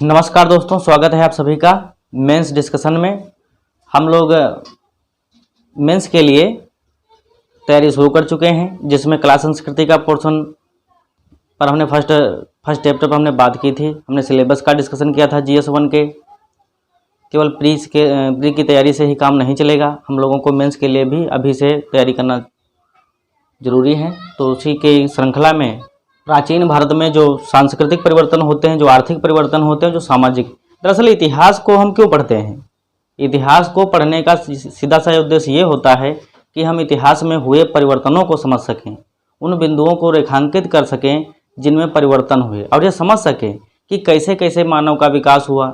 नमस्कार दोस्तों, स्वागत है आप सभी का मेंस डिस्कशन में। हम लोग मेंस के लिए तैयारी शुरू कर चुके हैं, जिसमें कला संस्कृति का पोर्शन पर हमने फर्स्ट चैप्टर पर हमने बात की थी। हमने सिलेबस का डिस्कशन किया था GS1 के। केवल प्री की तैयारी से ही काम नहीं चलेगा, हम लोगों को मेंस के लिए भी अभी से तैयारी करना जरूरी है। तो उसी के श्रृंखला में प्राचीन भारत में जो सांस्कृतिक परिवर्तन होते हैं, जो आर्थिक परिवर्तन होते हैं, जो सामाजिक, दरअसल इतिहास को हम क्यों पढ़ते हैं? इतिहास को पढ़ने का सीधा सा उद्देश्य ये होता है कि हम इतिहास में हुए परिवर्तनों को समझ सकें, उन बिंदुओं को रेखांकित कर सकें जिनमें परिवर्तन हुए, और ये समझ सकें कि कैसे कैसे मानव का विकास हुआ,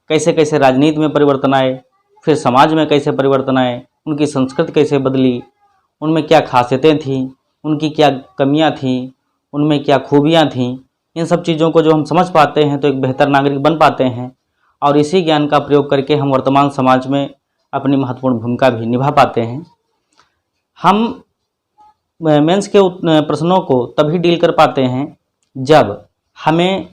कैसे कैसे राजनीति में परिवर्तन आए, फिर समाज में कैसे परिवर्तन आए, उनकी संस्कृति कैसे बदली, उनमें क्या खासियतें थीं, उनकी क्या कमियां थीं, उनमें क्या खूबियां थीं। इन सब चीज़ों को जो हम समझ पाते हैं तो एक बेहतर नागरिक बन पाते हैं, और इसी ज्ञान का प्रयोग करके हम वर्तमान समाज में अपनी महत्वपूर्ण भूमिका भी निभा पाते हैं। हम मेंस के प्रश्नों को तभी डील कर पाते हैं जब हमें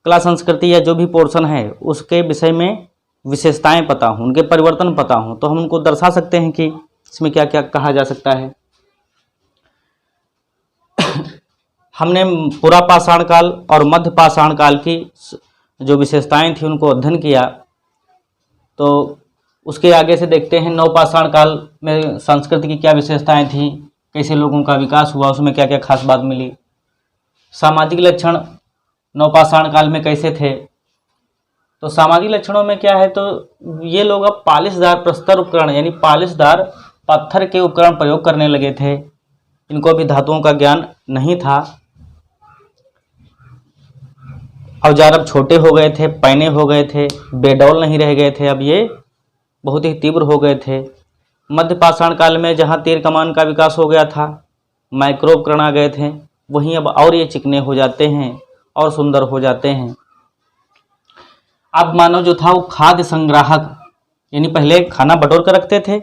कला संस्कृति या जो भी पोर्शन है उसके विषय में विशेषताएं पता हों, उनके परिवर्तन पता हों, तो हम उनको दर्शा सकते हैं कि इसमें क्या क्या कहा जा सकता है। हमने पुरा पाषाण काल और मध्य पाषाण काल की जो विशेषताएं थी उनको अध्ययन किया, तो उसके आगे से देखते हैं नवपाषाण काल में संस्कृति की क्या विशेषताएं थी, कैसे लोगों का विकास हुआ, उसमें क्या क्या खास बात मिली। सामाजिक लक्षण नवपाषाण काल में कैसे थे? तो सामाजिक लक्षणों में क्या है, तो ये लोग अब पालिशदार प्रस्तर उपकरण यानी पालिशदार पत्थर के उपकरण प्रयोग करने लगे थे। इनको भी धातुओं का ज्ञान नहीं था। औजार अब छोटे हो गए थे, पैने हो गए थे, बेडौल नहीं रह गए थे, अब ये बहुत ही तीव्र हो गए थे। मध्य पाषाण काल में जहाँ तीर कमान का विकास हो गया था, माइक्रो उपकरण आ गए थे, वहीं अब और ये चिकने हो जाते हैं और सुंदर हो जाते हैं। अब मानव जो था वो खाद्य संग्राहक, यानी पहले खाना बटोर कर रखते थे,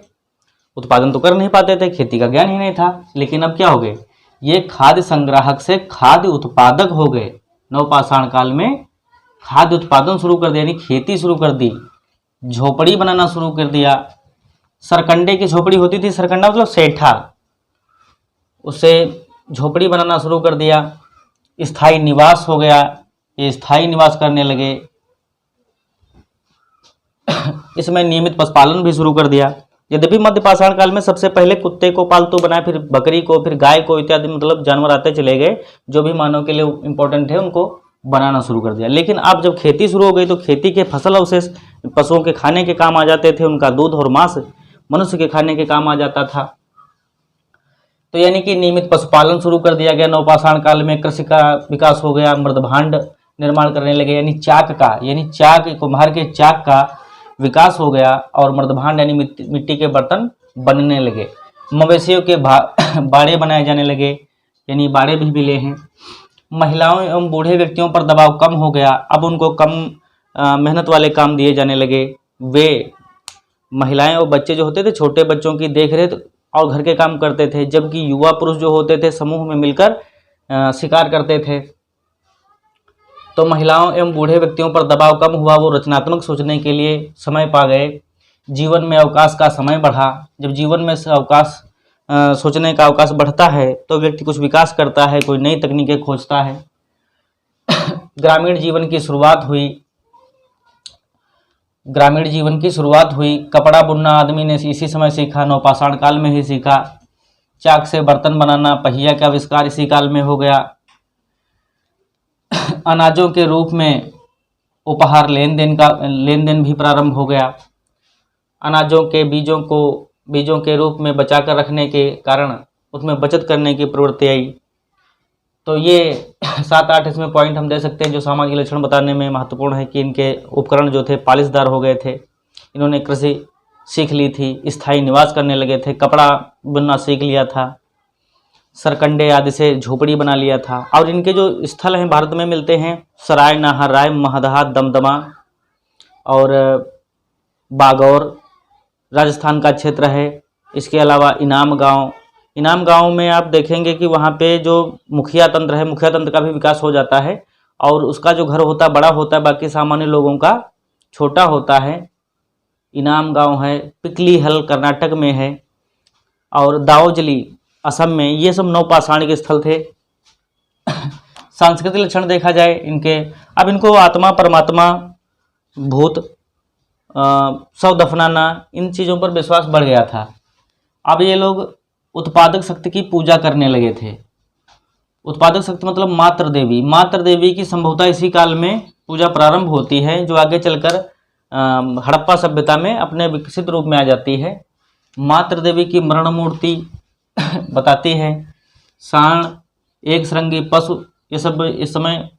उत्पादन तो कर नहीं पाते थे, खेती का ज्ञान ही नहीं था, लेकिन अब क्या हो गए, ये खाद्य संग्राहक से खाद्य उत्पादक हो गए। नवपाषाण काल में खाद्य उत्पादन शुरू कर दिया, यानी खेती शुरू कर दी, झोपड़ी बनाना शुरू कर दिया। सरकंडे की झोपड़ी होती थी, सरकंडा मतलब सेठा, उससे झोपड़ी बनाना शुरू कर दिया। स्थायी निवास हो गया, ये स्थायी निवास करने लगे। इसमें नियमित पशुपालन भी शुरू कर दिया। यद्यपि मध्य पाषाण काल में सबसे पहले कुत्ते को पालतू बनाया, फिर बकरी को, फिर गाय को इत्यादि, मतलब जानवर आते चले गए जो भी मानव के लिए इंपॉर्टेंट है उनको बनाना शुरू कर दिया। लेकिन अब जब खेती शुरू हो गई तो खेती के फसल अवशेष पशुओं के खाने के काम आ जाते थे, उनका दूध और मांस मनुष्य के खाने के काम आ जाता था। तो यानी कि नियमित पशुपालन शुरू कर दिया गया। नवपाषाण काल में कृषि का विकास हो गया, मृदभांड निर्माण करने लगे, यानी चाक का, यानी चाक, कुम्हार के चाक का विकास हो गया, और मृदभांड यानी मिट्टी के बर्तन बनने लगे। मवेशियों के बाड़े बनाए जाने लगे, यानी बाड़े भी मिले हैं। महिलाओं एवं बूढ़े व्यक्तियों पर दबाव कम हो गया, अब उनको कम मेहनत वाले काम दिए जाने लगे। वे महिलाएं और बच्चे जो होते थे, छोटे बच्चों की देखरेख और घर के काम करते थे, जबकि युवा पुरुष जो होते थे समूह में मिलकर शिकार करते थे। तो महिलाओं एवं बूढ़े व्यक्तियों पर दबाव कम हुआ, वो रचनात्मक सोचने के लिए समय पा गए। जीवन में अवकाश का समय बढ़ा। जब जीवन में अवकाश सोचने का अवकाश बढ़ता है तो व्यक्ति कुछ विकास करता है, कोई नई तकनीकें खोजता है। ग्रामीण जीवन की शुरुआत हुई। ग्रामीण जीवन की शुरुआत हुई। कपड़ा बुनना आदमी ने इसी समय सीखा, नवपाषाण काल में ही सीखा। चाक से बर्तन बनाना, पहिया का आविष्कार इसी काल में हो गया। अनाजों के रूप में उपहार लेन देन भी प्रारंभ हो गया। अनाजों के बीजों के रूप में बचा कर रखने के कारण उसमें बचत करने की प्रवृत्ति आई। तो ये 7-8 इसमें पॉइंट हम दे सकते हैं जो सामाजिक लक्षण बताने में महत्वपूर्ण है, कि इनके उपकरण जो थे पालिशदार हो गए थे, इन्होंने कृषि सीख ली थी, स्थायी निवास करने लगे थे, कपड़ा बुनना सीख लिया था, सरकंडे आदि से झोपड़ी बना लिया था। और इनके जो स्थल हैं भारत में मिलते हैं, सराय, नाहर, राय, महदहा, दमदमा और बागौर राजस्थान का क्षेत्र है। इसके अलावा इनाम गांव में आप देखेंगे कि वहाँ पे जो मुखिया तंत्र है, मुखिया तंत्र का भी विकास हो जाता है, और उसका जो घर होता है बड़ा होता है, बाकी सामान्य लोगों का छोटा होता है। इनाम गांव है, पिकली हल कर्नाटक में है, और दाओजली असम में। ये सब नवपाषाण के स्थल थे। सांस्कृतिक लक्षण देखा जाए इनके, अब इनको आत्मा, परमात्मा, भूत, शव दफनाना, इन चीज़ों पर विश्वास बढ़ गया था। अब ये लोग उत्पादक शक्ति की पूजा करने लगे थे। उत्पादक शक्ति मतलब मातृ देवी। मातृ देवी की संभवतः इसी काल में पूजा प्रारंभ होती है, जो आगे चलकर हड़प्पा सभ्यता में अपने विकसित रूप में आ जाती है। मातृ देवी की मरण मूर्ति बताती है। सांड, एक श्रृंगी पशु, ये सब इस समय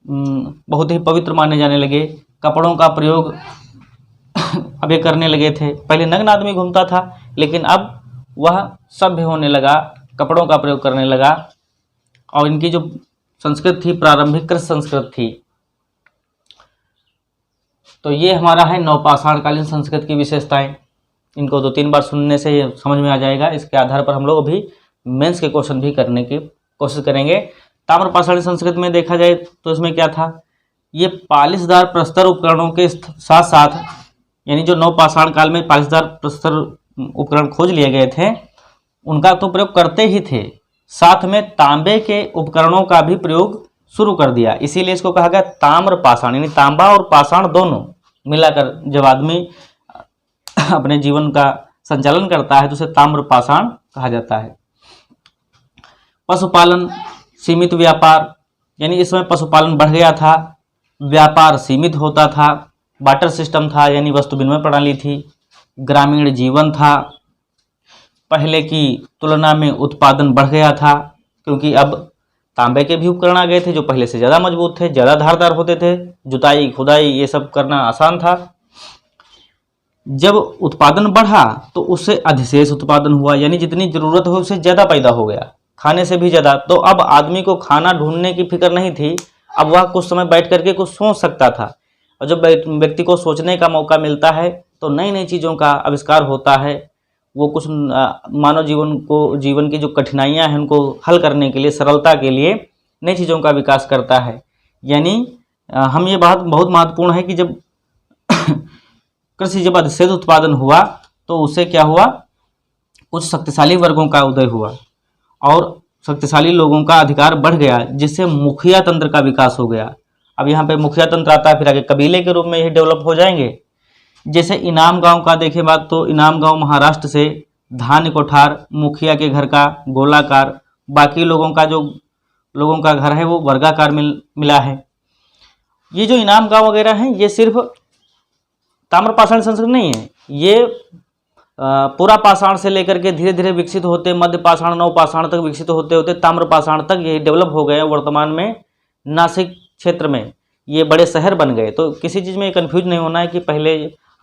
बहुत ही पवित्र माने जाने लगे। कपड़ों का प्रयोग अब ये करने लगे थे। पहले नग्न आदमी घूमता था, लेकिन अब वह सभ्य होने लगा, कपड़ों का प्रयोग करने लगा। और इनकी जो संस्कृत थी, प्रारंभिक कृत संस्कृत थी। तो ये हमारा है नवपाषाणकालीन संस्कृत की विशेषताएं। इनको 2-3 बार सुनने से ये समझ में आ जाएगा। इसके आधार पर हम लोग अभी मेंस के क्वेश्चन भी करने की कोशिश करेंगे। ताम्रपाषाणी संस्कृत में देखा जाए तो इसमें क्या था, ये पालिशदार प्रस्तर उपकरणों के साथ साथ, यानी जो नवपाषाण काल में पालिशदार प्रस्तर उपकरण खोज लिए गए थे, उनका तो प्रयोग करते ही थे, साथ में तांबे के उपकरणों का भी प्रयोग शुरू कर दिया। इसीलिए इसको कहा गया ताम्रपाषाण, यानी तांबा और पाषाण दोनों मिलाकर जब आदमी अपने जीवन का संचालन करता है तो उसे ताम्रपाषाण कहा जाता है। पशुपालन, सीमित व्यापार, यानी इसमें पशुपालन बढ़ गया था, व्यापार सीमित होता था, बाटर सिस्टम था, यानी वस्तु विनिमय प्रणाली थी, ग्रामीण जीवन था, पहले की तुलना में उत्पादन बढ़ गया था, क्योंकि अब तांबे के भी उपकरण आ गए थे जो पहले से ज़्यादा मजबूत थे, ज़्यादा धारदार होते थे, जुताई खुदाई ये सब करना आसान था। जब उत्पादन बढ़ा तो उससे अधिशेष उत्पादन हुआ, यानी जितनी ज़रूरत हो उससे ज़्यादा पैदा हो गया, खाने से भी ज़्यादा। तो अब आदमी को खाना ढूंढने की फिक्र नहीं थी, अब वह कुछ समय बैठ करके कुछ सोच सकता था। और जब व्यक्ति को सोचने का मौका मिलता है तो नई नई चीज़ों का आविष्कार होता है। वो कुछ मानव जीवन की जो कठिनाइयाँ हैं उनको हल करने के लिए, सरलता के लिए नई चीज़ों का विकास करता है। यानी हम ये बात बहुत महत्वपूर्ण है कि जब कृषि जब अधिशेष उत्पादन हुआ तो उससे क्या हुआ, कुछ शक्तिशाली वर्गों का उदय हुआ और शक्तिशाली लोगों का अधिकार बढ़ गया, जिससे मुखिया तंत्र का विकास हो गया। अब यहाँ पे मुखिया तंत्र आता है, फिर आगे कबीले के रूप में ये डेवलप हो जाएंगे। जैसे इनाम गांव का देखें बात, तो इनाम गांव महाराष्ट्र से धान्य कोठार, मुखिया के घर का गोलाकार, बाकी लोगों का घर है वो वर्गाकार मिला है। ये जो इनाम गांव वगैरह हैं ये सिर्फ ताम्रपाषाण संस्कृत नहीं है, ये पूरा पाषाण से लेकर के धीरे धीरे विकसित होते मध्य पाषाण, नवपाषाण तक विकसित होते होते ताम्रपाषाण तक ये डेवलप हो गए। वर्तमान में नासिक क्षेत्र में ये बड़े शहर बन गए। तो किसी चीज़ में कंफ्यूज नहीं होना है कि पहले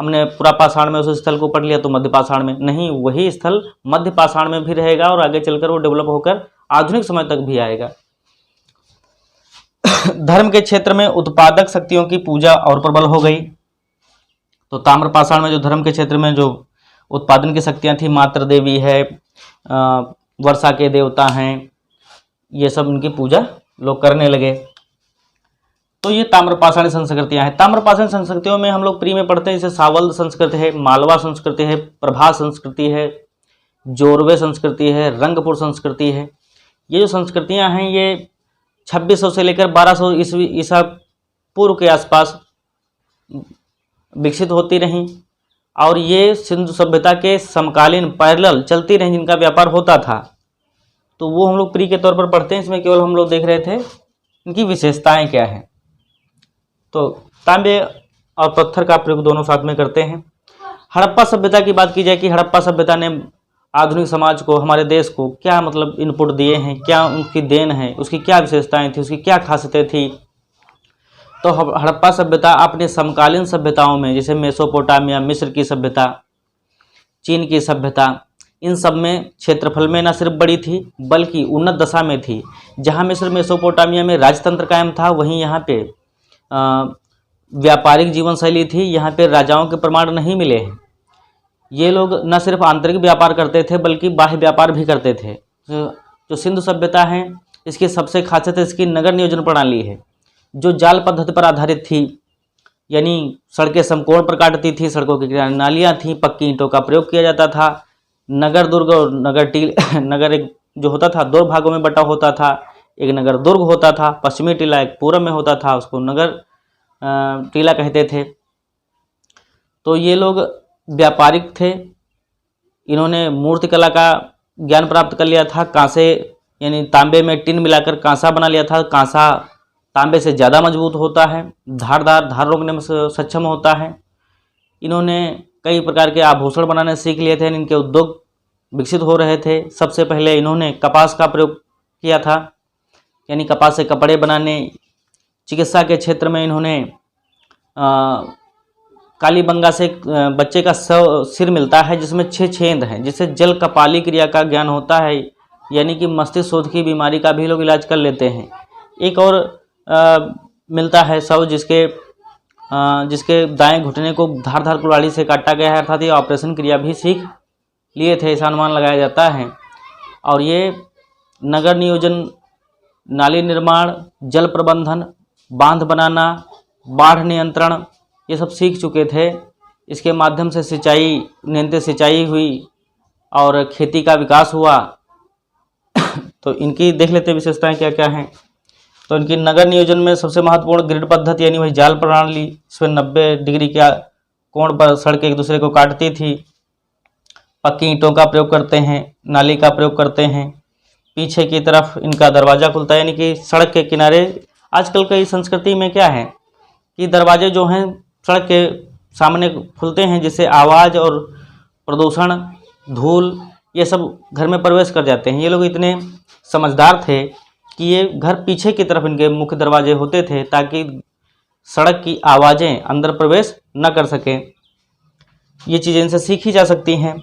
हमने पूरा पाषाण में उस स्थल को पढ़ लिया तो मध्य पाषाण में नहीं, वही स्थल मध्य पाषाण में भी रहेगा और आगे चलकर वो डेवलप होकर आधुनिक समय तक भी आएगा। धर्म के क्षेत्र में उत्पादक शक्तियों की पूजा और प्रबल हो गई। तो ताम्रपाषाण में जो धर्म के क्षेत्र में जो उत्पादन की शक्तियाँ थी, मातृ देवी है, वर्षा के देवता हैं, ये सब उनकी पूजा लोग करने लगे। तो ये ताम्रपाषाणी संस्कृतियाँ हैं। ताम्रपाषाणी संस्कृतियों में हम लोग प्री में पढ़ते हैं, जैसे सावल संस्कृति है, मालवा संस्कृति है, प्रभा संस्कृति है, जोरवे संस्कृति है, रंगपुर संस्कृति है। ये जो संस्कृतियाँ हैं ये 2600 से लेकर 1200 ईसा पूर्व के आसपास विकसित होती रहीं और ये सिंधु सभ्यता के समकालीन पैरेलल चलती रहीं, जिनका व्यापार होता था। तो वो हम लोग प्री के तौर पर पढ़ते हैं। इसमें केवल हम लोग देख रहे थे इनकी विशेषताएं क्या हैं। तो तांबे और पत्थर का प्रयोग दोनों साथ में करते हैं। हड़प्पा सभ्यता की बात की जाए कि हड़प्पा सभ्यता ने आधुनिक समाज को, हमारे देश को क्या मतलब इनपुट दिए हैं, क्या उनकी देन है, उसकी क्या विशेषताएं थी, उसकी क्या खासियतें थी। तो हड़प्पा सभ्यता अपने समकालीन सभ्यताओं में, जैसे मेसोपोटामिया, मिस्र की सभ्यता, चीन की सभ्यता, इन सब में क्षेत्रफल में न सिर्फ बड़ी थी बल्कि उन्नत दशा में थी। जहाँ मिस्र मेसोपोटामिया में राजतंत्र कायम था, वहीं यहाँ पे व्यापारिक जीवन शैली थी। यहाँ पे राजाओं के प्रमाण नहीं मिले हैं। ये लोग न सिर्फ आंतरिक व्यापार करते थे बल्कि बाह्य व्यापार भी करते थे। जो सिंधु सभ्यता है इसकी सबसे खासियत इसकी नगर नियोजन प्रणाली है। जो जाल पद्धति पर आधारित थी, यानी सड़कें समकोण पर काटती थी, सड़कों के किनारे नालियाँ थीं, पक्की ईंटों का प्रयोग किया जाता था। नगर दुर्ग और नगर टीला नगर एक जो होता था 2 भागों में बटा होता था। एक नगर दुर्ग होता था, पश्चिमी टीला एक पूर्व में होता था, उसको नगर टीला कहते थे। तो ये लोग व्यापारिक थे, इन्होंने मूर्तिकला का ज्ञान प्राप्त कर लिया था। कांसे यानी तांबे में टिन मिलाकर कांसा बना लिया था। कांसा तांबे से ज़्यादा मजबूत होता है, धार रोकने में सक्षम होता है। इन्होंने कई प्रकार के आभूषण बनाने सीख लिए थे, इनके उद्योग विकसित हो रहे थे। सबसे पहले इन्होंने कपास का प्रयोग किया था, यानी कपास से कपड़े बनाने। चिकित्सा के क्षेत्र में इन्होंने कालीबंगा से बच्चे का सिर मिलता है जिसमें 6 छेद हैं, जिससे जल कपाली क्रिया का ज्ञान होता है, यानी कि मस्तिष्क शोथ की बीमारी का भी लोग इलाज कर लेते हैं। एक और मिलता है शव जिसके दाएं घुटने को धार कुल्हाड़ी से काटा गया है, अर्थात ये ऑपरेशन क्रिया भी सीख लिए थे, ऐसा अनुमान लगाया जाता है। और ये नगर नियोजन, नाली निर्माण, जल प्रबंधन, बांध बनाना, बाढ़ नियंत्रण, ये सब सीख चुके थे। इसके माध्यम से नियंत्रित सिंचाई हुई और खेती का विकास हुआ। तो इनकी देख लेते विशेषताएं क्या क्या हैं। तो इनकी नगर नियोजन में सबसे महत्वपूर्ण ग्रिड पद्धति, यानी वही जाल प्रणाली, इसमें 90 डिग्री का कोण पर सड़क एक दूसरे को काटती थी। पक्की ईंटों का प्रयोग करते हैं, नाली का प्रयोग करते हैं। पीछे की तरफ इनका दरवाज़ा खुलता है, यानी कि सड़क के किनारे आजकल कई संस्कृति में क्या है कि दरवाजे जो हैं सड़क के सामने खुलते हैं, जिससे आवाज़ और प्रदूषण, धूल, ये सब घर में प्रवेश कर जाते हैं। ये लोग इतने समझदार थे कि ये घर पीछे की तरफ इनके मुख्य दरवाजे होते थे, ताकि सड़क की आवाज़ें अंदर प्रवेश न कर सकें। ये चीज़ें इनसे सीखी जा सकती हैं।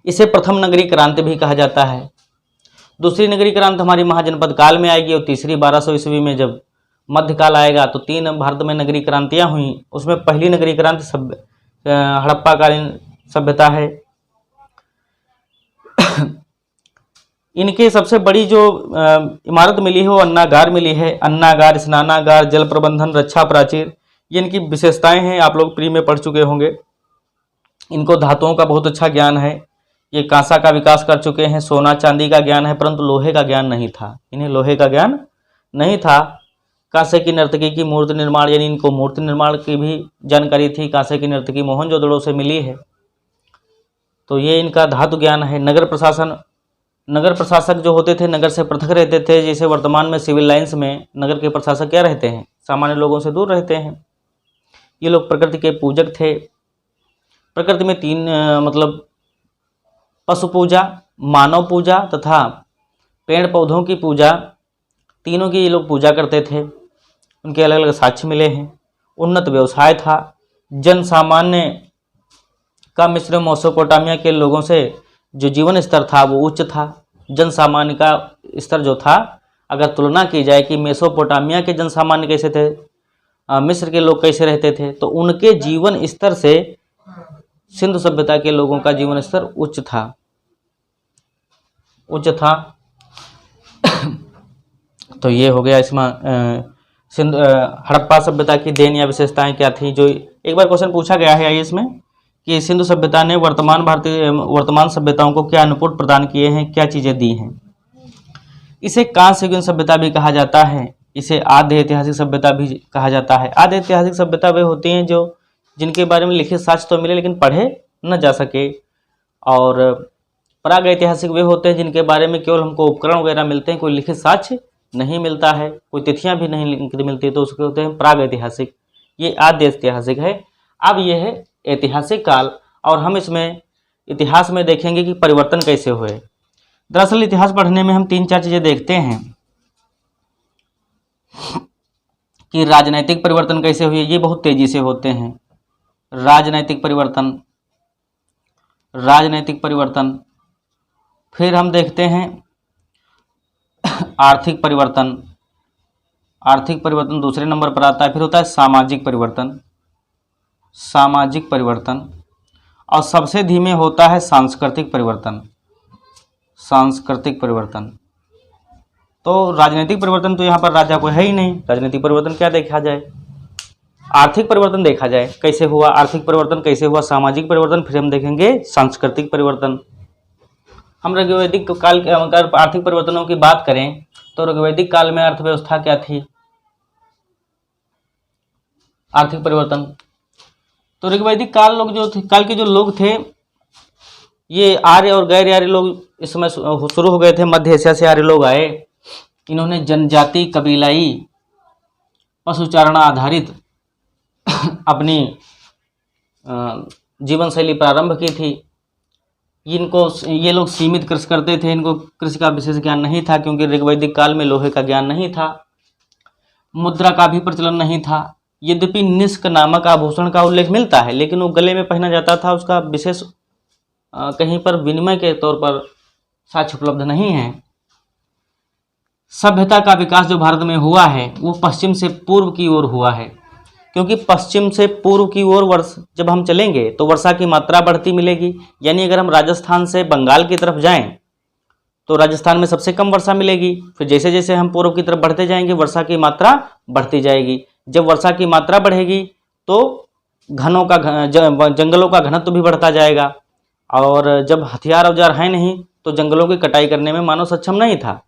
इसे प्रथम नगरीय क्रांति भी कहा जाता है। दूसरी नगरीय क्रांति हमारी महाजनपद काल में आएगी, और तीसरी 1200 ईस्वी में जब मध्यकाल आएगा। तो 3 भारत में नगरीय क्रांतियाँ हुई। उसमें पहली नगरीय क्रांति हड़प्पाकालीन सभ्यता है। इनके सबसे बड़ी जो इमारत मिली है वो अन्नागार मिली है। अन्नागार, स्नानागार, जल प्रबंधन, रक्षा प्राचीर, ये इनकी विशेषताएं हैं, आप लोग प्री में पढ़ चुके होंगे। इनको धातुओं का बहुत अच्छा ज्ञान है। ये कांसा का विकास कर चुके हैं, सोना चांदी का ज्ञान है, परंतु लोहे का ज्ञान नहीं था। इन्हें लोहे का ज्ञान नहीं था। कांसे की नर्तकी की मूर्ति निर्माण, यानी इनको मूर्ति निर्माण की भी जानकारी थी। कांसे की नर्तकी मोहनजोदड़ो से मिली है। तो ये इनका धातु ज्ञान है। नगर प्रशासन, नगर प्रशासक जो होते थे नगर से पृथक रहते थे। जैसे वर्तमान में सिविल लाइन्स में नगर के प्रशासक क्या रहते हैं, सामान्य लोगों से दूर रहते हैं। ये लोग प्रकृति के पूजक थे। प्रकृति में 3 मतलब पशु पूजा, मानव पूजा तथा पेड़ पौधों की पूजा, तीनों की ये लोग पूजा करते थे। उनके अलग अलग साक्ष्य मिले हैं। उन्नत व्यवसाय था। जन सामान्य का मिस्र मेसोपोटामिया के लोगों से जो जीवन स्तर था वो उच्च था। जन सामान्य का स्तर जो था, अगर तुलना की जाए कि मेसोपोटामिया के जन सामान्य कैसे थे, मिस्र के लोग कैसे रहते थे, तो उनके जीवन स्तर से सिंधु सभ्यता के लोगों का जीवन स्तर उच्च था। तो ये हो गया इसमें हड़प्पा सभ्यता की देन या विशेषताएं क्या थी। जो एक बार क्वेश्चन पूछा गया है इसमें कि सिंधु सभ्यता ने वर्तमान सभ्यताओं को क्या इनपुट प्रदान किए हैं, क्या चीज़ें दी हैं। इसे कांस्य युगीन सभ्यता भी कहा जाता है। इसे आद्य ऐतिहासिक सभ्यता भी कहा जाता है। आद्य ऐतिहासिक सभ्यता वे होती हैं जो जिनके बारे में लिखित साक्ष्य तो मिले लेकिन पढ़े न जा सके। और प्राग ऐतिहासिक वे होते हैं जिनके बारे में केवल हमको उपकरण वगैरह मिलते हैं, कोई लिखित साक्ष्य नहीं मिलता है, कोई तिथियां भी नहीं मिलती, तो उसके होते हैं प्राग ऐतिहासिक। ये आद्य ऐतिहासिक है। अब ये है ऐतिहासिक काल, और हम इसमें इतिहास में देखेंगे कि परिवर्तन कैसे हुए। दरअसल इतिहास पढ़ने में हम 3-4 चीज़ें देखते हैं कि राजनैतिक परिवर्तन कैसे हुए। ये बहुत तेजी से होते हैं। राजनैतिक परिवर्तन, फिर हम देखते हैं आर्थिक परिवर्तन दूसरे नंबर पर आता है। फिर होता है सामाजिक परिवर्तन, और सबसे धीमे होता है सांस्कृतिक परिवर्तन। तो राजनीतिक परिवर्तन तो यहाँ पर राजा को है ही नहीं। राजनीतिक परिवर्तन क्या देखा जाए, आर्थिक परिवर्तन देखा जाए कैसे हुआ, आर्थिक परिवर्तन कैसे हुआ, सामाजिक परिवर्तन, फिर हम देखेंगे सांस्कृतिक परिवर्तन। हम ऋग्वैदिक काल के अगर आर्थिक परिवर्तनों की बात करें तो ऋग्वैदिक काल में अर्थव्यवस्था क्या थी, आर्थिक परिवर्तन। तो ऋग्वैदिक काल के जो लोग थे, ये आर्य और गैर आर्य लोग इस समय शुरू हो गए थे। मध्य एशिया से आर्य लोग आए, इन्होंने जनजाति, कबीलाई, पशुचारण आधारित अपनी जीवन शैली प्रारंभ की थी। ये लोग सीमित कृषि करते थे, इनको कृषि का विशेष ज्ञान नहीं था, क्योंकि ऋग्वैदिक काल में लोहे का ज्ञान नहीं था, मुद्रा का भी प्रचलन नहीं था। यद्यपि निष्क नामक आभूषण का उल्लेख मिलता है, लेकिन वो गले में पहना जाता था, उसका विशेष कहीं पर विनिमय के तौर पर साक्ष्य उपलब्ध नहीं है। सभ्यता का विकास जो भारत में हुआ है वो पश्चिम से पूर्व की ओर हुआ है, क्योंकि पश्चिम से पूर्व की ओर जब हम चलेंगे तो वर्षा की मात्रा बढ़ती मिलेगी। यानी अगर हम राजस्थान से बंगाल की तरफ जाएं तो राजस्थान में सबसे कम वर्षा मिलेगी। फिर जैसे जैसे हम पूर्व की तरफ बढ़ते जाएंगे वर्षा की मात्रा बढ़ती जाएगी। जब वर्षा की मात्रा बढ़ेगी तो जंगलों का घनत्व भी बढ़ता जाएगा, और जब हथियार औजार हैं नहीं तो जंगलों की कटाई करने में मानव सक्षम नहीं था।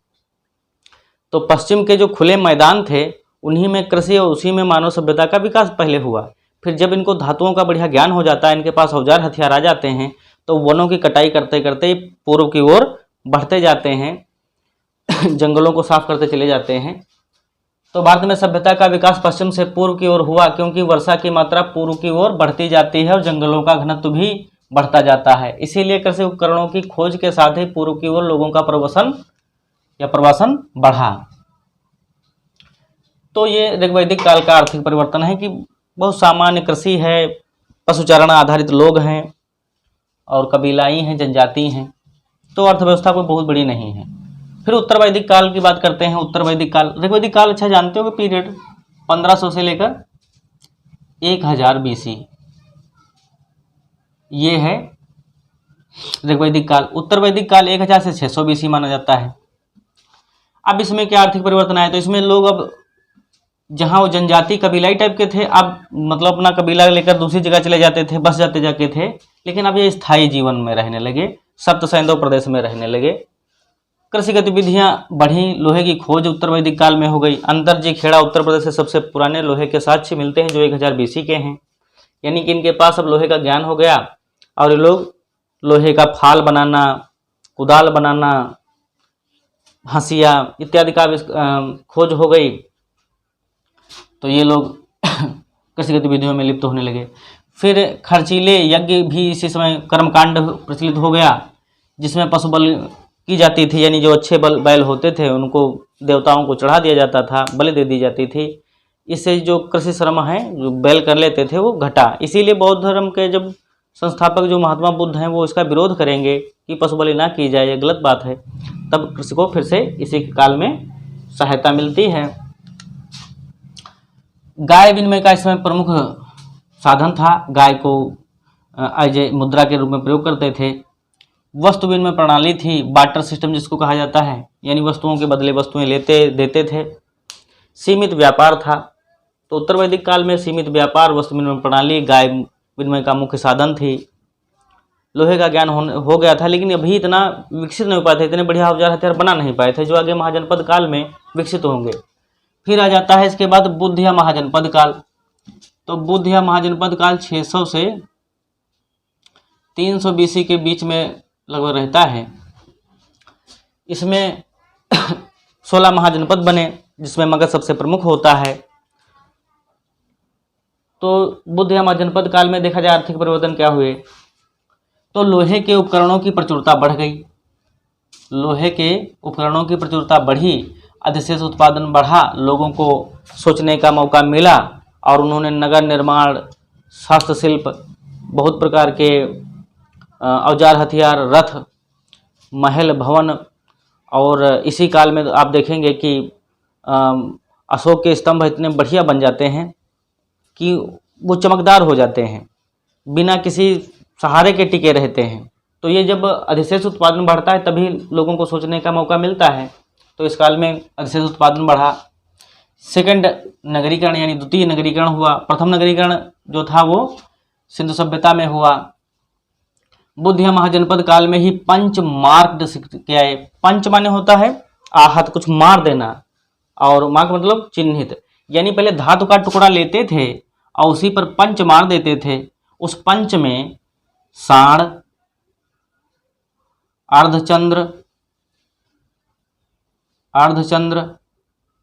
तो पश्चिम के जो खुले मैदान थे उन्हीं में कृषि और उसी में मानव सभ्यता का विकास पहले हुआ। फिर जब इनको धातुओं का बढ़िया ज्ञान हो जाता है, इनके पास औजार हथियार आ जाते हैं, तो वनों की कटाई करते करते पूर्व की ओर बढ़ते जाते हैं, जंगलों को साफ करते चले जाते हैं। तो भारत में सभ्यता का विकास पश्चिम से पूर्व की ओर हुआ, क्योंकि वर्षा की मात्रा पूर्व की ओर बढ़ती जाती है और जंगलों का घनत्व भी बढ़ता जाता है। इसीलिए कृषि उपकरणों की खोज के साथ ही पूर्व की ओर लोगों का प्रवासन बढ़ा। तो ये ऋग्वैदिक काल का आर्थिक परिवर्तन है कि बहुत सामान्य कृषि है, पशुचारण आधारित लोग हैं और कबीलाई हैं, जनजाति हैं, तो अर्थव्यवस्था कोई बहुत बड़ी नहीं है। फिर उत्तर वैदिक काल की बात करते हैं। उत्तर वैदिक काल, ऋग्वैदिक काल अच्छा जानते हो कि पीरियड 1500 से लेकर 1000 BC, ये है ऋग्वैदिक काल। उत्तर वैदिक काल 1000 से 600 BC माना जाता है। अब इसमें क्या आर्थिक परिवर्तन आया, तो इसमें लोग अब जहाँ वो जनजाति कबीलाई टाइप के थे, अब मतलब अपना कबीला लेकर दूसरी जगह चले जाते थे, बस जाते जाके थे, लेकिन अब ये स्थायी जीवन में रहने लगे, सप्त सैंधव प्रदेश में रहने लगे। कृषि गतिविधियां बढ़ी, लोहे की खोज उत्तर वैदिक काल में हो गई। अंतरजी खेड़ा उत्तर प्रदेश से सबसे पुराने लोहे के साक्ष्य मिलते हैं जो 1000 BC के हैं। यानी कि इनके पास अब लोहे का ज्ञान हो गया और ये लोग लोहे का फाल बनाना, कुदाल बनाना, हंसिया इत्यादि का खोज हो गई। तो ये लोग कृषि गतिविधियों में लिप्त होने लगे। फिर खर्चीले यज्ञ भी इसी समय कर्मकांड प्रचलित हो गया, जिसमें पशु बलि की जाती थी, यानी जो अच्छे बैल होते थे उनको देवताओं को चढ़ा दिया जाता था, बलि दे दी जाती थी। इससे जो कृषि श्रम है जो बैल कर लेते थे वो घटा। इसीलिए बौद्ध धर्म के जब संस्थापक जो महात्मा बुद्ध हैं वो इसका विरोध करेंगे कि पशु बलि ना की जाए, ये गलत बात है। तब कृषि को फिर से इसी काल में सहायता मिलती है। गाय विनिमय का इसमें प्रमुख साधन था। गाय को एज ए मुद्रा के रूप में प्रयोग करते थे। वस्तु विनिमय प्रणाली थी, बार्टर सिस्टम जिसको कहा जाता है, यानी वस्तुओं के बदले वस्तुएं लेते देते थे। सीमित व्यापार था, तो उत्तर वैदिक काल में सीमित व्यापार, वस्तु विनिमय प्रणाली गाय विनिमय का मुख्य साधन थी। लोहे का ज्ञान हो गया था, लेकिन अभी इतना विकसित नहीं हो पाए थे, इतने बढ़िया औजार हथियार बना नहीं पाए थे जो आगे महाजनपद काल में विकसित होंगे। फिर आ जाता है इसके बाद बुद्ध या महाजनपद काल। तो बुद्ध या महाजनपद काल 600 से 300 BC के बीच में लगभग रहता है। इसमें 16 महाजनपद बने, जिसमें मगध सबसे प्रमुख होता है। तो बुद्ध या महाजनपद काल में देखा जाए आर्थिक परिवर्तन क्या हुए, तो लोहे के उपकरणों की प्रचुरता बढ़ गई। लोहे के उपकरणों की प्रचुरता बढ़ी, अधिशेष उत्पादन बढ़ा, लोगों को सोचने का मौका मिला और उन्होंने नगर निर्माण, शास्त्र शिल्प, बहुत प्रकार के औजार हथियार, रथ, महल, भवन, और इसी काल में आप देखेंगे कि अशोक के स्तंभ इतने बढ़िया बन जाते हैं कि वो चमकदार हो जाते हैं, बिना किसी सहारे के टिके रहते हैं। तो ये जब अधिशेष उत्पादन बढ़ता है तभी लोगों को सोचने का मौका मिलता है। तो इस काल में अधिशेष उत्पादन बढ़ा। सेकंड नगरीकरण यानी द्वितीय नगरीकरण हुआ। प्रथम नगरीकरण जो था वो सिंधु सभ्यता में हुआ। बुद्ध महाजनपद काल में ही पंच मार्ग क्या है, पंच माने होता है आहत, कुछ मार देना, और मार्ग मतलब चिन्हित, यानी पहले धातु का टुकड़ा लेते थे और उसी पर पंच मार देते थे। उस पंच में साण, अर्धचंद्र,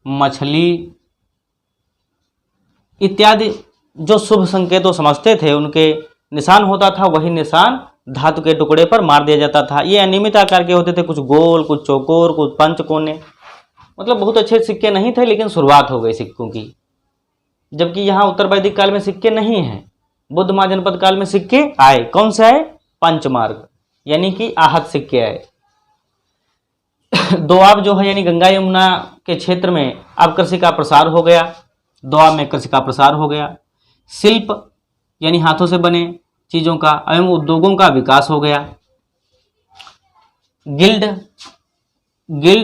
मछली इत्यादि जो शुभ संकेतों समझते थे उनके निशान होता था, वही निशान धातु के टुकड़े पर मार दिया जाता था। ये अनियमित आकार के होते थे, कुछ गोल, कुछ चौकोर, कुछ पंचकोने, मतलब बहुत अच्छे सिक्के नहीं थे, लेकिन शुरुआत हो गई सिक्कों की। जबकि यहाँ उत्तर वैदिक काल में सिक्के नहीं हैं, बुद्ध महाजनपद काल में सिक्के आए। कौन से आए? पंचमार्ग यानी कि आहत सिक्के आए। दोआब जो है यानी गंगा यमुना के क्षेत्र में अब कृषि का प्रसार हो गया, दोआब में कृषि का प्रसार हो गया। शिल्प यानी हाथों से बने चीज़ों का एवं उद्योगों का विकास हो गया। गिल्ड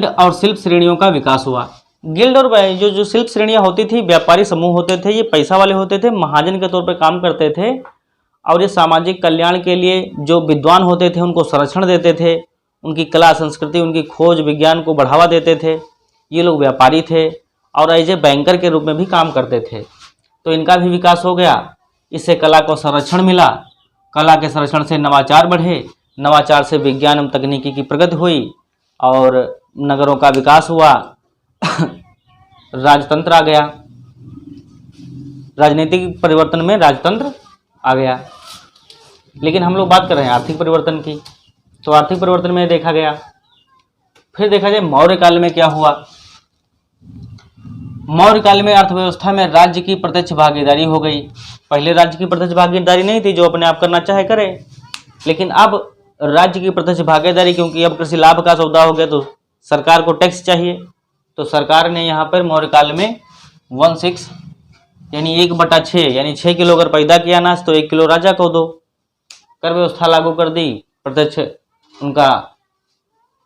और शिल्प श्रेणियों का विकास हुआ। गिल्ड और जो शिल्प श्रेणियां होती थी, व्यापारी समूह होते थे, ये पैसा वाले होते थे, महाजन के तौर पर काम करते थे, और ये सामाजिक कल्याण के लिए जो विद्वान होते थे उनको संरक्षण देते थे, उनकी कला संस्कृति, उनकी खोज विज्ञान को बढ़ावा देते थे। ये लोग व्यापारी थे और एज ए बैंकर के रूप में भी काम करते थे। तो इनका भी विकास हो गया, इससे कला को संरक्षण मिला, कला के संरक्षण से नवाचार बढ़े, नवाचार से विज्ञान एवं तकनीकी की प्रगति हुई और नगरों का विकास हुआ। राजतंत्र आ गया, राजनीतिक परिवर्तन में राजतंत्र आ गया। लेकिन हम लोग बात कर रहे हैं आर्थिक परिवर्तन की, तो आर्थिक परिवर्तन में देखा गया। फिर देखा जाए मौर्य काल में क्या हुआ। मौर्य काल में अर्थव्यवस्था में राज्य की प्रत्यक्ष भागीदारी हो गई। पहले राज्य की प्रत्यक्ष भागीदारी नहीं थी, जो अपने आप करना चाहे करे, लेकिन अब राज्य की प्रत्यक्ष भागीदारी, क्योंकि अब कृषि लाभ का सौदा हो गया तो सरकार को टैक्स चाहिए, तो सरकार ने यहाँ पर मौर्य काल में 1/6 यानी 1/6 यानी 6 किलो अगर पैदा किया अनाज तो 1 किलो राजा को दो, कर व्यवस्था लागू कर दी, प्रत्यक्ष उनका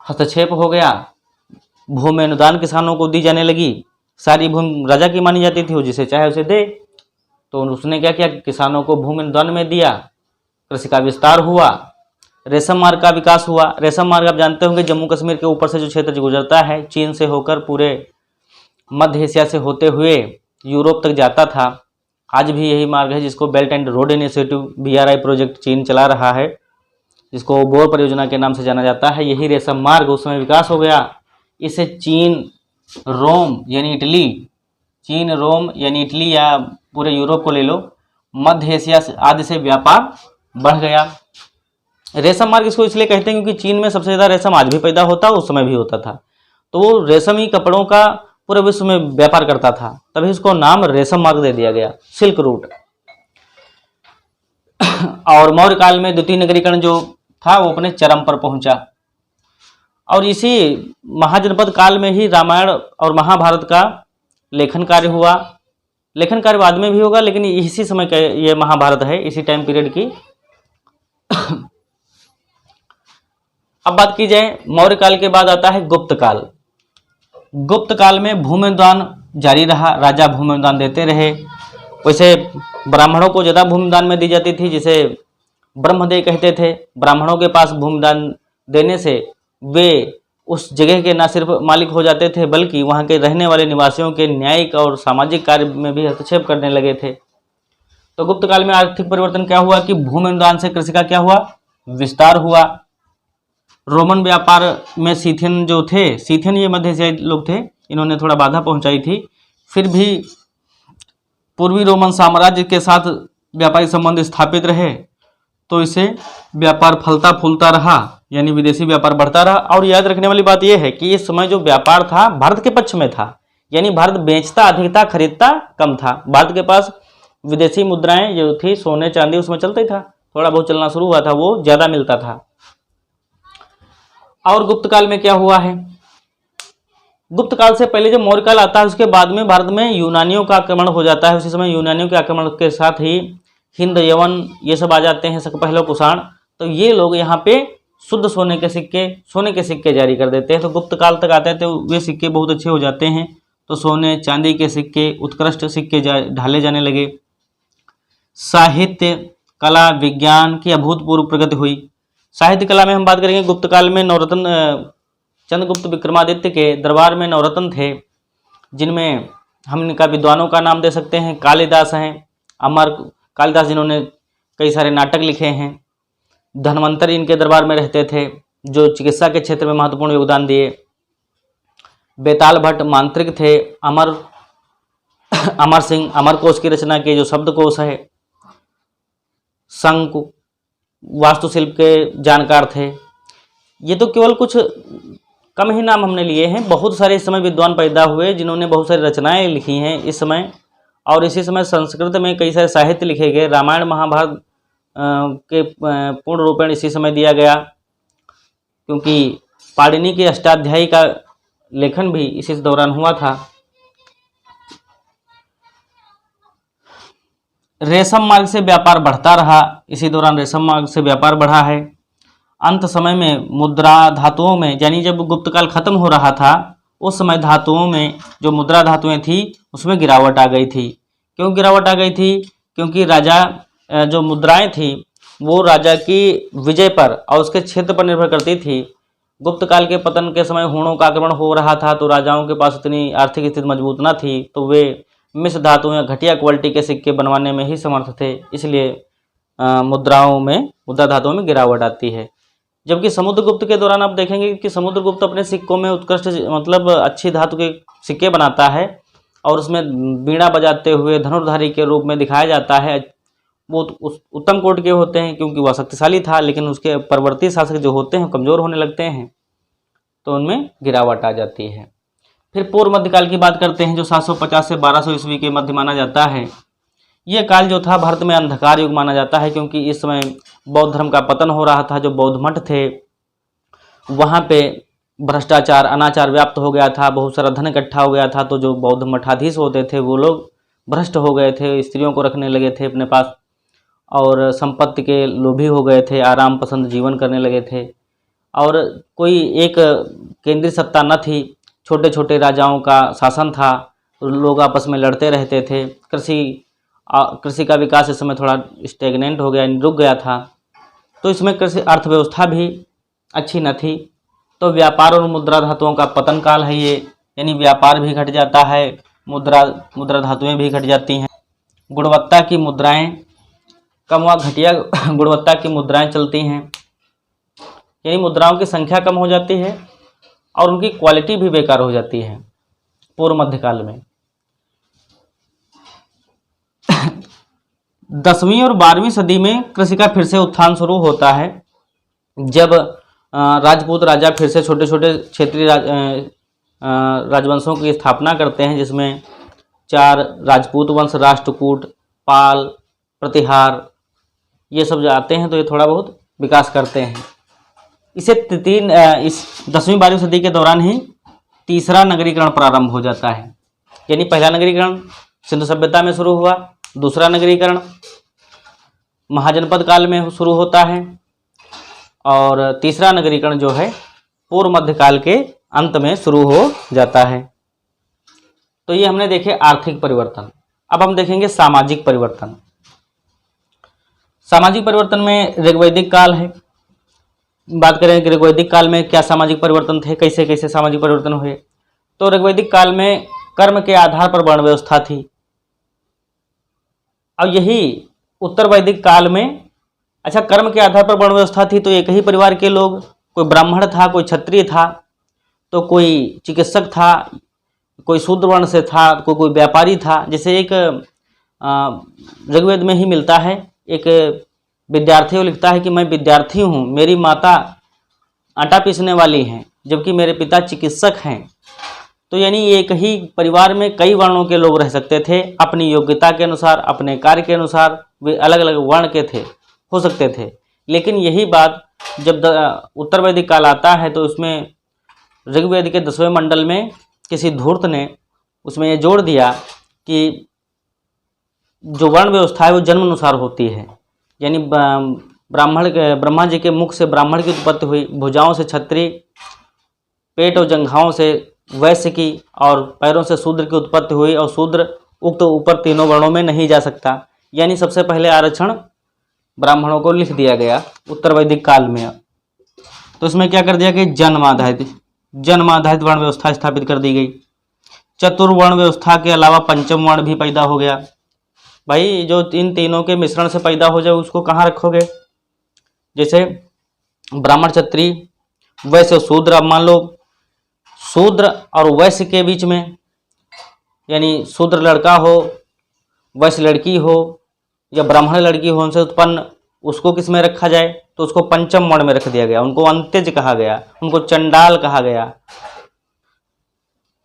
हस्तक्षेप हो गया। भूमि अनुदान किसानों को दी जाने लगी, सारी भूमि राजा की मानी जाती थी, वो जिसे चाहे उसे दे। तो उसने क्या किया, किसानों को भूमि अनुदान में दिया, कृषि का विस्तार हुआ। रेशम मार्ग का विकास हुआ। रेशम मार्ग आप जानते होंगे जम्मू कश्मीर के ऊपर से जो क्षेत्र गुजरता है, चीन से होकर पूरे मध्य एशिया से होते हुए यूरोप तक जाता था। आज भी यही मार्ग है जिसको belt and road initiative BRI project चीन चला रहा है, जिसको बोर परियोजना के नाम से जाना जाता है। यही रेशम मार्ग उस समय विकास हो गया। इससे चीन रोम यानी इटली या पूरे यूरोप को ले लो, मध्य एशिया आदि से व्यापार बढ़ गया। रेशम मार्ग इसको इसलिए कहते हैं क्योंकि चीन में सबसे ज़्यादा रेशम आज भी पैदा होता, उस समय भी होता था, तो वो रेशमी कपड़ों का पूरे विश्व में व्यापार करता था, तभी इसको नाम रेशम मार्ग दे दिया गया, सिल्क रूट। और मौर्य काल में द्वितीय नगरीकरण जो था वो अपने चरम पर पहुंचा, और इसी महाजनपद काल में ही रामायण और महाभारत का लेखन कार्य हुआ। लेखन कार्य बाद में भी होगा, लेकिन इसी समय का ये महाभारत है, इसी टाइम पीरियड की। अब बात की जाए मौर्य काल के बाद आता है गुप्त काल। गुप्त काल में भूमि अनुदान जारी रहा, राजा भूमि अनुदान देते रहे। वैसे ब्राह्मणों को ज़्यादा भूमि दान में दी जाती थी, जिसे ब्रह्मदेय कहते थे। ब्राह्मणों के पास भूमि दान देने से वे उस जगह के न सिर्फ मालिक हो जाते थे, बल्कि वहाँ के रहने वाले निवासियों के न्यायिक और सामाजिक कार्य में भी हस्तक्षेप करने लगे थे। तो गुप्त काल में आर्थिक परिवर्तन क्या हुआ कि भूमि अनुदान से कृषि का क्या हुआ, विस्तार हुआ। रोमन व्यापार में सीथियन जो थे, सीथियन ये मध्य एशियाई लोग थे, इन्होंने थोड़ा बाधा पहुंचाई थी। फिर भी पूर्वी रोमन साम्राज्य के साथ व्यापारिक संबंध स्थापित रहे, तो इसे व्यापार फलता फूलता रहा, यानी विदेशी व्यापार बढ़ता रहा। और याद रखने वाली बात यह है कि इस समय जो व्यापार था भारत के पक्ष में था, यानी भारत बेचता अधिक था, खरीदता कम था। भारत के पास विदेशी मुद्राएं जो थी, सोने चांदी उसमें चलता ही था, थोड़ा बहुत चलना शुरू हुआ था, वो ज़्यादा मिलता था। और गुप्त काल में क्या हुआ है, गुप्त काल से पहले जो मौर्य काल आता है, उसके बाद में भारत में यूनानियों का आक्रमण हो जाता है। उसी समय यूनानियों के आक्रमण के साथ ही हिंद, यवन ये सब आ जाते हैं, पहले कुषाण। तो ये लोग यहाँ पे शुद्ध सोने के सिक्के जारी कर देते हैं। तो गुप्त काल तक आते हैं तो वे सिक्के बहुत अच्छे हो जाते हैं। तो सोने चांदी के सिक्के, उत्कृष्ट सिक्के ढाले जाने लगे। साहित्य, कला, विज्ञान की अभूतपूर्व प्रगति हुई। साहित्य कला में हम बात करेंगे, गुप्त काल में नवरत्न चंद्रगुप्त विक्रमादित्य के दरबार में नवरत्न थे, जिनमें हम इनका विद्वानों का नाम दे सकते हैं। कालिदास हैं, अमर कालिदास, जिन्होंने कई सारे नाटक लिखे हैं। धन्वंतरी इनके दरबार में रहते थे, जो चिकित्सा के क्षेत्र में महत्वपूर्ण योगदान दिए। बेताल भट्ट मांत्रिक थे। अमर सिंह अमरकोश की रचना के जो शब्दकोश है। शंकु वास्तुशिल्प के जानकार थे। ये तो केवल कुछ कम ही नाम हमने लिए हैं। बहुत सारे इस समय विद्वान पैदा हुए जिन्होंने बहुत सारी रचनाएं लिखी हैं इस समय। और इसी समय संस्कृत में कई सारे साहित्य लिखे गए। रामायण महाभारत के पूर्ण रूपेण इसी समय दिया गया, क्योंकि पाणिनि के अष्टाध्यायी का लेखन भी इसी दौरान हुआ था। रेशम मार्ग से व्यापार बढ़ता रहा। इसी दौरान रेशम मार्ग से व्यापार बढ़ा है। अंत समय में मुद्रा धातुओं में, यानी जब गुप्त काल खत्म हो रहा था उस समय धातुओं में जो मुद्रा धातुएं थी उसमें गिरावट आ गई थी। क्यों गिरावट आ गई थी? क्योंकि राजा जो मुद्राएं थी वो राजा की विजय पर और उसके क्षेत्र पर निर्भर करती थी। गुप्त काल के पतन के समय हूणों का आक्रमण हो रहा था, तो राजाओं के पास उतनी आर्थिक स्थिति मजबूत न थी, तो वे मिश्र धातु या घटिया क्वालिटी के सिक्के बनवाने में ही समर्थ थे। इसलिए मुद्रा धातुओं में गिरावट आती है। जबकि समुद्रगुप्त के दौरान आप देखेंगे कि समुद्रगुप्त अपने सिक्कों में उत्कृष्ट मतलब अच्छी धातु के सिक्के बनाता है और उसमें बीड़ा बजाते हुए धनुर्धारी के रूप में दिखाया जाता है। वो उत्तम कोटि के होते हैं क्योंकि वह शक्तिशाली था, लेकिन उसके परवर्ती शासक जो होते हैं कमज़ोर होने लगते हैं, तो उनमें गिरावट आ जाती है। फिर पूर्व मध्यकाल की बात करते हैं, जो 750 से 1200 ईस्वी के मध्य माना जाता है। ये काल जो था भारत में अंधकार युग माना जाता है, क्योंकि इस समय बौद्ध धर्म का पतन हो रहा था। जो बौद्ध मठ थे वहाँ पे भ्रष्टाचार अनाचार व्याप्त हो गया था, बहुत सारा धन इकट्ठा हो गया था। तो जो बौद्ध मठाधीश होते थे वो लोग भ्रष्ट हो गए थे, स्त्रियों को रखने लगे थे अपने पास और संपत्ति के लोभी हो गए थे, आराम पसंद जीवन करने लगे थे और कोई एक केंद्रीय सत्ता न थी। छोटे छोटे राजाओं का शासन था, लोग आपस में लड़ते रहते थे। कृषि का विकास इस समय थोड़ा स्टेगनेंट हो गया, रुक गया था। तो इसमें कृषि अर्थव्यवस्था भी अच्छी न थी। तो व्यापार और मुद्रा धातुओं का पतन काल है ये, यानी व्यापार भी घट जाता है, मुद्रा धातुएं भी घट जाती हैं। गुणवत्ता की मुद्राएं कम व घटिया गुणवत्ता की मुद्राएं चलती हैं, यानी मुद्राओं की संख्या कम हो जाती है और उनकी क्वालिटी भी बेकार हो जाती है पूर्व मध्यकाल में। 10वीं और 12वीं सदी में कृषि का फिर से उत्थान शुरू होता है, जब राजपूत राजा फिर से छोटे छोटे क्षेत्रीय राजवंशों की स्थापना करते हैं, जिसमें 4 राजपूत वंश, राष्ट्रकूट, पाल, प्रतिहार, ये सब जो आते हैं तो ये थोड़ा बहुत विकास करते हैं। इस 10वीं 12वीं सदी के दौरान ही तीसरा नगरीकरण प्रारंभ हो जाता है। यानी पहला नगरीकरण सिंधु सभ्यता में शुरू हुआ, दूसरा नगरीकरण महाजनपद काल में शुरू होता है और तीसरा नगरीकरण जो है पूर्व मध्यकाल के अंत में शुरू हो जाता है। तो ये हमने देखे आर्थिक परिवर्तन। अब हम देखेंगे सामाजिक परिवर्तन। सामाजिक परिवर्तन में ऋग्वैदिक काल है। बात करें कि ऋग्वैदिक काल में क्या सामाजिक परिवर्तन थे, कैसे कैसे सामाजिक परिवर्तन हुए। तो ऋग्वैदिक काल में कर्म के आधार पर वर्ण व्यवस्था थी और यही उत्तर वैदिक काल में कर्म के आधार पर वर्ण व्यवस्था थी। तो एक ही परिवार के लोग, कोई ब्राह्मण था, कोई क्षत्रिय था, तो कोई चिकित्सक था, कोई शूद्र वर्ण से था, कोई व्यापारी था। जैसे एक ऋग्वेद में ही मिलता है, एक विद्यार्थी वो लिखता है कि मैं विद्यार्थी हूँ, मेरी माता आटा पीसने वाली हैं, जबकि मेरे पिता चिकित्सक हैं। तो यानी एक ही परिवार में कई वर्णों के लोग रह सकते थे, अपनी योग्यता के अनुसार, अपने कार्य के अनुसार वे अलग अलग वर्ण के हो सकते थे। लेकिन यही बात जब उत्तर वैदिक काल आता है तो उसमें ऋग्वेद के 10वें मंडल में किसी धूर्त ने उसमें ये जोड़ दिया कि जो वर्ण व्यवस्था है वो जन्म अनुसार होती है, यानी ब्रह्मा जी के मुख से ब्राह्मण की उत्पत्ति हुई, भुजाओं से क्षत्रिय, पेट और जंघाओं से वैश्य की और पैरों से शूद्र की उत्पत्ति हुई और शूद्र उक्त ऊपर तीनों वर्णों में नहीं जा सकता। यानी सबसे पहले आरक्षण ब्राह्मणों को लिख दिया गया उत्तर वैदिक काल में। तो इसमें क्या कर दिया कि जन्म आधारित वर्ण व्यवस्था स्थापित कर दी गई। चतुर्वर्ण व्यवस्था के अलावा पंचम वर्ण भी पैदा हो गया। भाई जो इन तीनों के मिश्रण से पैदा हो जाए उसको कहाँ रखोगे? जैसे ब्राह्मण, क्षत्रिय, वैश्य, शूद्र। अब मान लो शूद्र और वैश्य के बीच में, यानी शूद्र लड़का हो, वैश्य लड़की हो या ब्राह्मण लड़की हो, उनसे उत्पन्न, उसको किस में रखा जाए? तो उसको पंचम वर्ण में रख दिया गया। उनको अंत्यज कहा गया, उनको चंडाल कहा गया।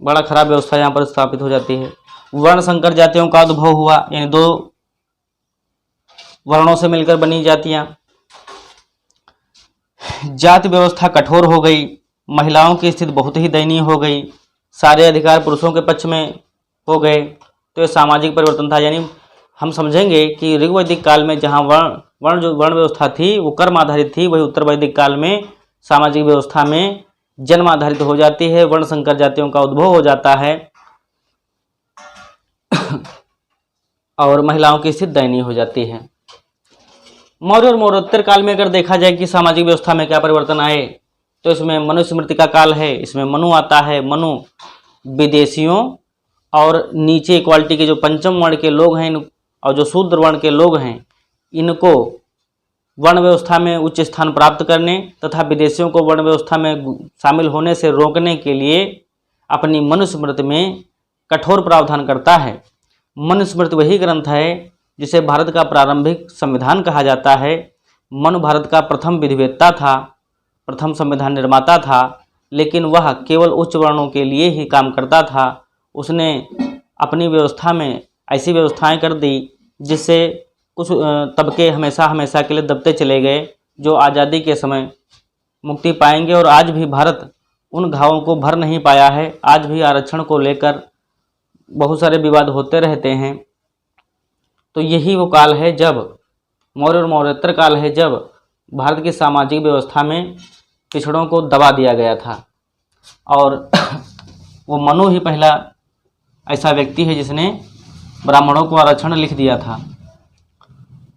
बड़ा खराब व्यवस्था यहाँ पर स्थापित हो जाती है। वर्ण संकर जातियों का उद्भव हुआ, यानी दो वर्णों से मिलकर बनी जातियां। जाति व्यवस्था कठोर हो गई, महिलाओं की स्थिति बहुत ही दयनीय हो गई, सारे अधिकार पुरुषों के पक्ष में हो गए। तो ये सामाजिक परिवर्तन था। यानी हम समझेंगे कि ऋग्वैदिक काल में जहाँ वर्ण व्यवस्था थी वो कर्म आधारित थी, वही उत्तर वैदिक काल में सामाजिक व्यवस्था में जन्म आधारित हो जाती है, वर्ण संकर जातियों का उद्भव हो जाता है और महिलाओं की स्थिति दयनीय हो जाती है। मौर्य और मौर्योत्तर काल में अगर देखा जाए कि सामाजिक व्यवस्था में क्या परिवर्तन आए, तो इसमें मनुस्मृति का काल है। इसमें मनु आता है। मनु विदेशियों और नीचे क्वालिटी के जो पंचम वर्ण के लोग हैं और जो शूद्र वर्ण के लोग हैं, इनको वर्ण व्यवस्था में उच्च स्थान प्राप्त करने तथा विदेशियों को वर्ण व्यवस्था में शामिल होने से रोकने के लिए अपनी मनुस्मृति में कठोर प्रावधान करता है। मनुस्मृति वही ग्रंथ है जिसे भारत का प्रारंभिक संविधान कहा जाता है। मनु भारत का प्रथम विधिवेत्ता था, प्रथम संविधान निर्माता था, लेकिन वह केवल उच्च वर्णों के लिए ही काम करता था। उसने अपनी व्यवस्था में ऐसी व्यवस्थाएं कर दी जिससे कुछ तबके हमेशा के लिए दबते चले गए, जो आज़ादी के समय मुक्ति पाएंगे। और आज भी भारत उन घावों को भर नहीं पाया है। आज भी आरक्षण को लेकर बहुत सारे विवाद होते रहते हैं। तो यही वो काल है जब मौर्य और मौर्योत्तर काल है जब भारत की सामाजिक व्यवस्था में पिछड़ों को दबा दिया गया था। और वो मनु ही पहला ऐसा व्यक्ति है जिसने ब्राह्मणों को आरक्षण लिख दिया था।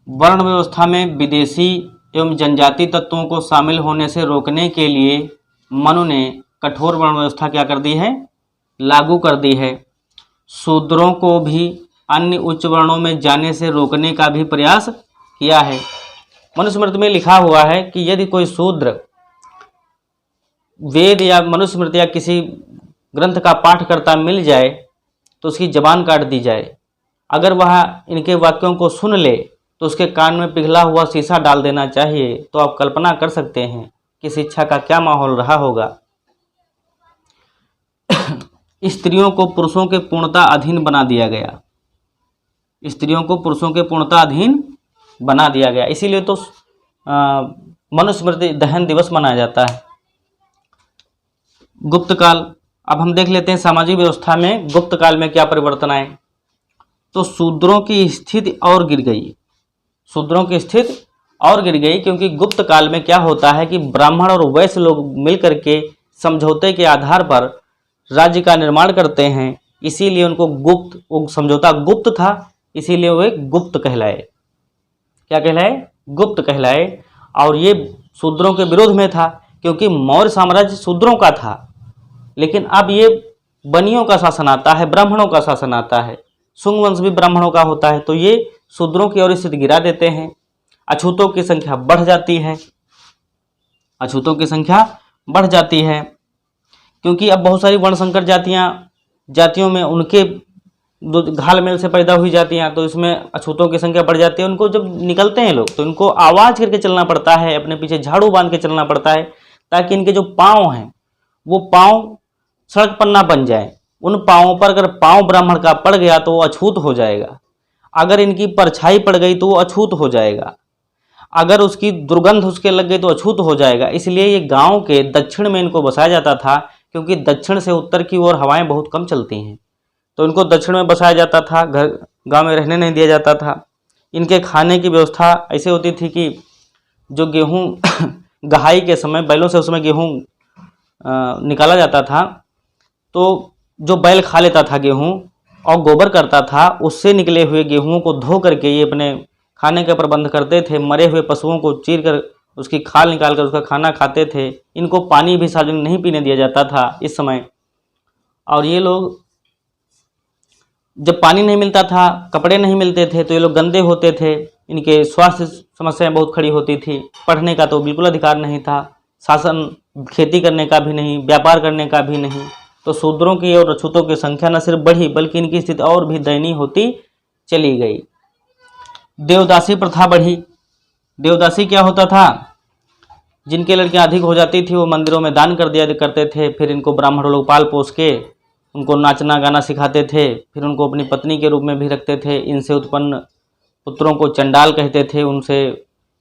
वर्ण व्यवस्था में विदेशी एवं जनजाति तत्वों को शामिल होने से रोकने के लिए मनु ने कठोर वर्ण व्यवस्था क्या कर दी है? लागू कर दी है। शूद्रों को भी अन्य उच्च वर्णों में जाने से रोकने का भी प्रयास किया है। मनुस्मृति में लिखा हुआ है कि यदि कोई शूद्र वेद या मनुस्मृति या किसी ग्रंथ का पाठ करता मिल जाए तो उसकी जबान काट दी जाए। अगर वह इनके वाक्यों को सुन ले तो उसके कान में पिघला हुआ शीशा डाल देना चाहिए। तो आप कल्पना कर सकते हैं कि शिक्षा का क्या माहौल रहा होगा। स्त्रियों को पुरुषों के पूर्णता अधीन बना दिया गया। स्त्रियों को पुरुषों के पूर्णता अधीन बना दिया गया। इसीलिए तो मनुस्मृति दहन दिवस मनाया जाता है। गुप्त काल, अब हम देख लेते हैं सामाजिक व्यवस्था में गुप्त काल में क्या परिवर्तन आए। तो शूद्रों की स्थिति और गिर गई। शूद्रों की स्थिति और गिर गई क्योंकि गुप्त काल में क्या होता है कि ब्राह्मण और वैश्य लोग मिलकर के समझौते के आधार पर राज्य का निर्माण करते हैं। इसीलिए उनको गुप्त, वो समझौता गुप्त था, इसीलिए वे गुप्त कहलाए। क्या कहलाए? गुप्त कहलाए। और ये शूद्रों के विरोध में था क्योंकि मौर्य साम्राज्य शूद्रों का था, लेकिन अब ये बनियों का शासन आता है, ब्राह्मणों का शासन आता है। शुंग वंश भी ब्राह्मणों का होता है। तो ये शूद्रों की ओर स्थिति गिरा देते हैं। अछूतों की संख्या बढ़ जाती है। अछूतों की संख्या बढ़ जाती है क्योंकि अब बहुत सारी वर्णसंकर जातियों में उनके घाल मेल से पैदा हुई जातियां, तो इसमें अछूतों की संख्या बढ़ जाती है। उनको जब निकलते हैं लोग तो इनको आवाज करके चलना पड़ता है, अपने पीछे झाड़ू बांध के चलना पड़ता है ताकि इनके जो पाँव हैं वो पाँव सड़क पर ना बन जाए। उन पाँवों पर अगर पाँव ब्राह्मण का पड़ गया तो वो अछूत हो जाएगा। अगर इनकी परछाई पड़ गई तो वो अछूत हो जाएगा। अगर उसकी दुर्गंध उसके लग गई तो अछूत हो जाएगा। इसलिए ये गांव के दक्षिण में इनको बसाया जाता था क्योंकि दक्षिण से उत्तर की ओर हवाएं बहुत कम चलती हैं, तो इनको दक्षिण में बसाया जाता था। घर गांव में रहने नहीं दिया जाता था। इनके खाने की व्यवस्था ऐसे होती थी कि जो गेहूँ गहाई के समय बैलों से उसमें गेहूँ निकाला जाता था, तो जो बैल खा लेता था गेहूँ और गोबर करता था, उससे निकले हुए गेहूँ को धो करके ये अपने खाने का प्रबंध करते थे। मरे हुए पशुओं को चीर कर उसकी खाल निकाल कर उसका खाना खाते थे। इनको पानी भी सार्वजनिक नहीं पीने दिया जाता था इस समय। और ये लोग, जब पानी नहीं मिलता था, कपड़े नहीं मिलते थे, तो ये लोग गंदे होते थे। इनके स्वास्थ्य समस्याएं बहुत खड़ी होती थी। पढ़ने का तो बिल्कुल अधिकार नहीं था, शासन खेती करने का भी नहीं, व्यापार करने का भी नहीं। तो शूद्रों की और अछूतों की संख्या न सिर्फ बढ़ी बल्कि इनकी स्थिति और भी दयनीय होती चली गई। देवदासी प्रथा बढ़ी। देवदासी क्या होता था? जिनके लड़कियां अधिक हो जाती थी वो मंदिरों में दान कर दिया करते थे। फिर इनको ब्राह्मण लोग पाल पोस के उनको नाचना गाना सिखाते थे। फिर उनको अपनी पत्नी के रूप में भी रखते थे। इनसे उत्पन्न पुत्रों को चंडाल कहते थे। उनसे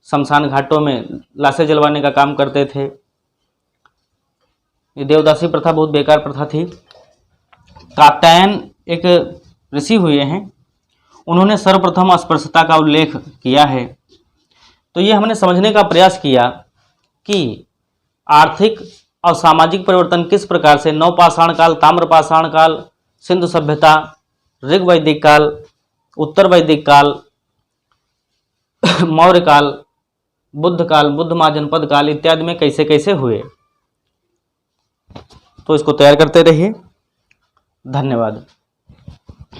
शमशान घाटों में लाशें जलवाने का काम करते थे। ये देवदासी प्रथा बहुत बेकार प्रथा थी। कात्यायन एक ऋषि हुए हैं, उन्होंने सर्वप्रथम अस्पृश्यता का उल्लेख किया है। तो ये हमने समझने का प्रयास किया कि आर्थिक और सामाजिक परिवर्तन किस प्रकार से नवपाषाण काल, ताम्रपाषाण काल, सिंधु सभ्यता, ऋग वैदिक काल, उत्तर वैदिक काल, मौर्य काल, बुद्ध काल, बुद्ध महाजनपद काल इत्यादि में कैसे कैसे हुए। तो इसको तैयार करते रहिए। धन्यवाद।